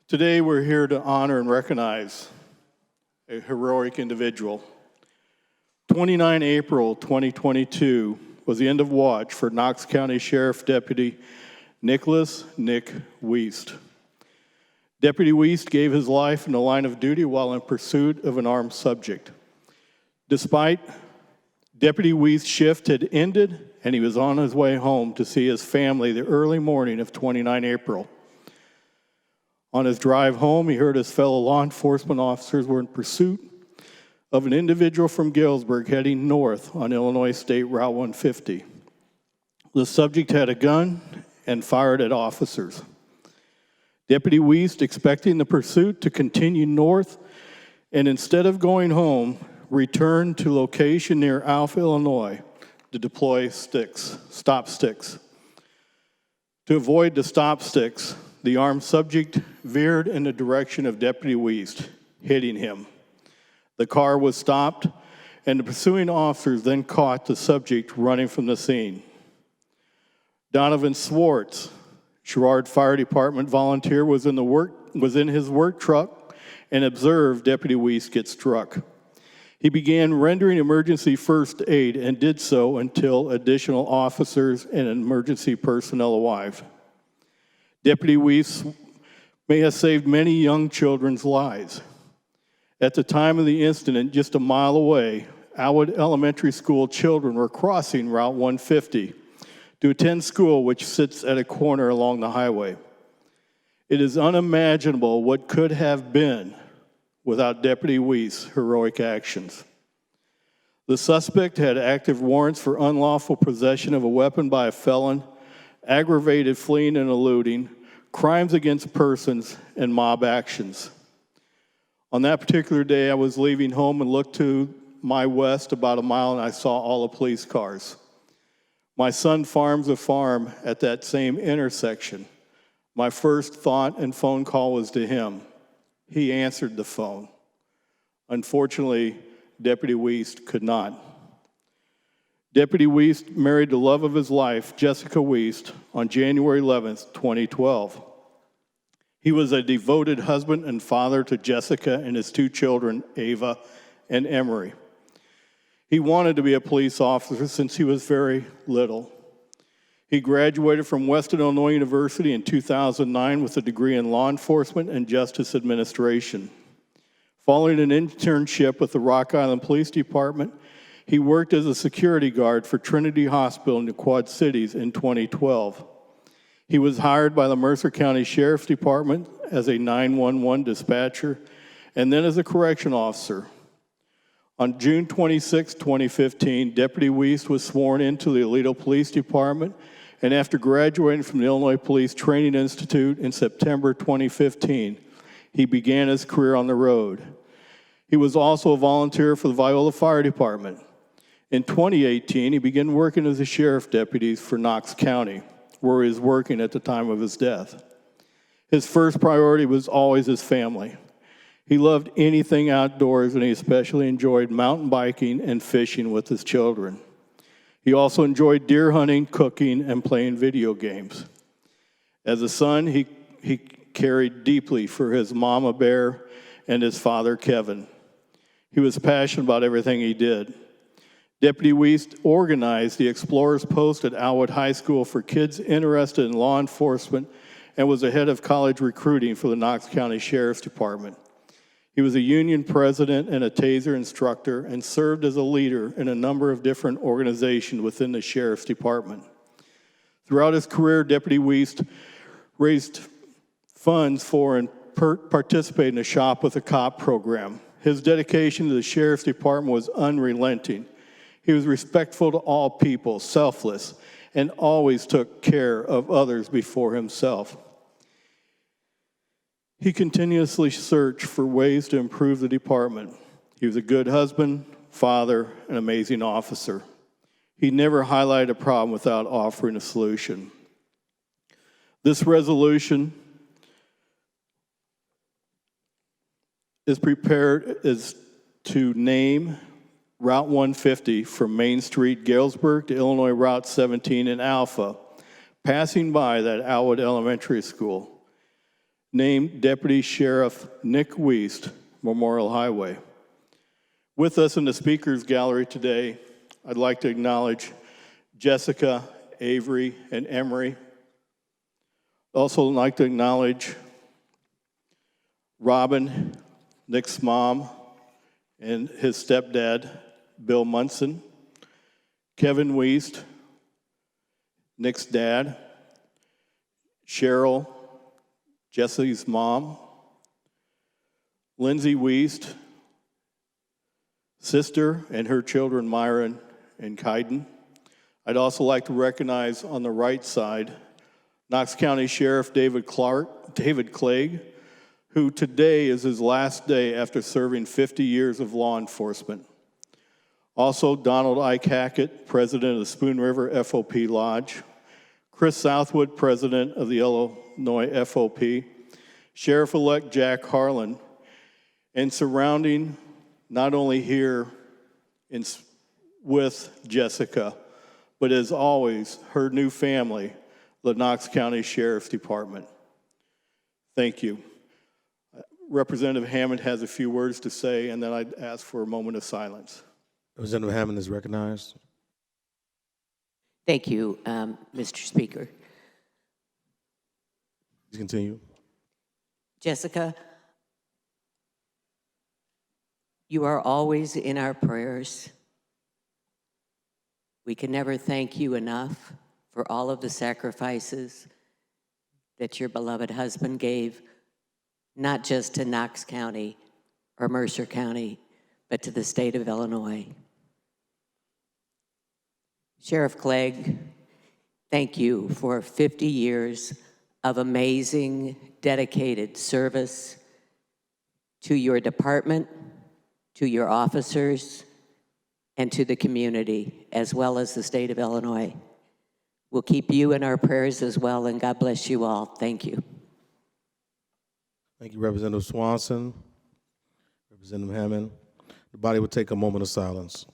Today we're here to honor and recognize a heroic individual. 29 April 2022 was the end of watch for Knox County Sheriff Deputy Nicholas "Nick" Weist. Deputy Weist gave his life in the line of duty while in pursuit of an armed subject. Despite Deputy Weist's shift had ended and he was on his way home to see his family the early morning of 29 April. On his drive home, he heard his fellow law enforcement officers were in pursuit of an individual from Galesburg heading north on Illinois State Route 150. The subject had a gun and fired at officers. Deputy Weist, expecting the pursuit to continue north, and instead of going home, returned to location near Alpha, Illinois, to deploy stop sticks. To avoid the stop sticks, the armed subject veered in the direction of Deputy Weist, hitting him. The car was stopped, and the pursuing officers then caught the subject running from the scene. Donovan Swartz, Sherrard Fire Department volunteer, was in his work truck and observed Deputy Weist get struck. He began rendering emergency first aid and did so until additional officers and emergency personnel arrived. Deputy Weist may have saved many young children's lives. At the time of the incident, just a mile away, Alwood Elementary School children were crossing Route 150 to attend school, which sits at a corner along the highway. It is unimaginable what could have been without Deputy Weist's heroic actions. The suspect had active warrants for unlawful possession of a weapon by a felon, aggravated fleeing and eluding, crimes against persons, and mob actions. On that particular day, I was leaving home and looked to my west about a mile, and I saw all the police cars. My son farms a farm at that same intersection. My first thought and phone call was to him. He answered the phone. Unfortunately, Deputy Weist could not. Deputy Weist married the love of his life, Jessica Weist, on January 11th, 2012. He was a devoted husband and father to Jessica and his two children, Ava and Emery. He wanted to be a police officer since he was very little. He graduated from Western Illinois University in 2009 with a degree in law enforcement and justice administration. Following an internship with the Rock Island Police Department, he worked as a security guard for Trinity Hospital in the Quad Cities in 2012. He was hired by the Mercer County Sheriff's Department as a 911 dispatcher and then as a correction officer. On June 26, 2015, Deputy Weist was sworn into the Aledo Police Department, and after graduating from the Illinois Police Training Institute in September 2015, he began his career on the road. He was also a volunteer for the Viola Fire Department. In 2018, he began working as a sheriff deputy for Knox County, where he was working at the time of his death. His first priority was always his family. He loved anything outdoors, and he especially enjoyed mountain biking and fishing with his children. He also enjoyed deer hunting, cooking, and playing video games. As a son, he cared deeply for his mama bear and his father, Kevin. He was passionate about everything he did. Deputy Weist organized the Explorers Post at Alwood High School for kids interested in law enforcement and was the head of college recruiting for the Knox County Sheriff's Department. He was a union president and a TASER instructor and served as a leader in a number of different organizations within the Sheriff's Department. Throughout his career, Deputy Weist raised funds for and participated in the Shop with a Cop program. His dedication to the Sheriff's Department was unrelenting. He was respectful to all people, selfless, and always took care of others before himself. He continuously searched for ways to improve the department. He was a good husband, father, and amazing officer. He never highlighted a problem without offering a solution. This resolution is to name Route 150 from Main Street, Galesburg, to Illinois Route 17 in Alpha, passing by that Alwood Elementary School. named Deputy Sheriff Nick Weist, Memorial Highway. With us in the speakers gallery today, I'd like to acknowledge Jessica, Avery, and Emery. I'd also like to acknowledge Robin, Nick's mom, and his stepdad, Bill Munson, Kevin Weist, Nick's dad, Cheryl, Jesse's mom, Lindsay Weist, sister, and her children, Myron and Kaiden. I'd also like to recognize on the right side, Knox County Sheriff David Clegg, who today is his last day after serving 50 years of law enforcement. Also, Donald Ike Hackett, president of the Spoon River FOP Lodge, Chris Southwood, president of the Illinois FOP, Sheriff-elect Jack Harlan, and surrounding, not only here with Jessica, but as always, her new family, the Knox County Sheriff's Department. Thank you. Representative Hammond has a few words to say, and then I'd ask for a moment of silence. Representative Hammond is recognized. Thank you, Mr. Speaker. Please continue. Jessica, you are always in our prayers. We can never thank you enough for all of the sacrifices that your beloved husband gave, not just to Knox County or Mercer County, but to the state of Illinois. Sheriff Clegg, thank you for 50 years of amazing, dedicated service to your department, to your officers, and to the community, as well as the state of Illinois. We'll keep you in our prayers as well, and God bless you all. Thank you. Thank you, Representative Swanson, Representative Hammond. The body will take a moment of silence.